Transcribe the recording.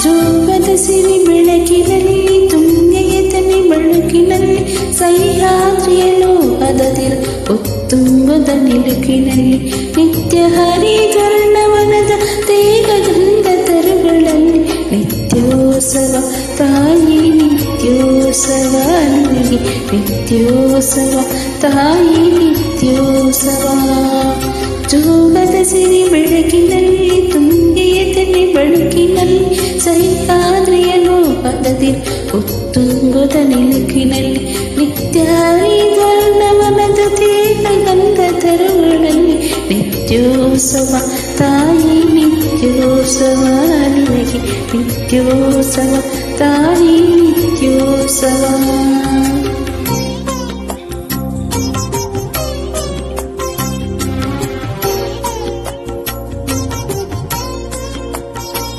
ಜೋಗದ ಸಿರಿ ಬೆಳಕಿನಲ್ಲಿ ತುಂಗೆಯ ತನಿ ಬೆಳಕಿನಲ್ಲಿ ಸಹ್ಯಾದ್ರಿಯ ಲೋಕದದಿರು ಉತ್ತುಂಗದ ನಿಲುಕಿನಲ್ಲಿ ನಿತ್ಯ ಹರಿಗರ್ಣವನದ ತೇಗಗಂಧ ತರುಗಳಲ್ಲಿ ನಿತ್ಯೋತ್ಸವ ತಾಯಿ ನಿತ್ಯೋತ್ಸವ ನಿನಗೆ ನಿತ್ಯೋತ್ಸವ ತಾಯಿ ನಿತ್ಯೋತ್ಸವ. ಜೋಗದ ಸಿರಿ ಬೆಳಕಿನಲ್ಲಿ ತುಂಗೆಯ ತನಿ ಬೆಳಕಿನಲ್ಲಿ ಸಹ್ಯಾದ್ರಿಯ ಲೋಕದದಿರು ಉತ್ತುಂಗದ ನಿಲುಕಿನಲ್ಲಿ ನಿತ್ಯ ಹರಿಗರ್ಣವನದ ತೇಗಗಂಧ ತರುಗಳಲ್ಲಿ ನಿತ್ಯೋತ್ಸವ ತಾಯಿ ನಿತ್ಯೋತ್ಸವ ನಿನಗೆ ನಿತ್ಯೋತ್ಸವ ತಾಯಿ ನಿತ್ಯೋತ್ಸವ.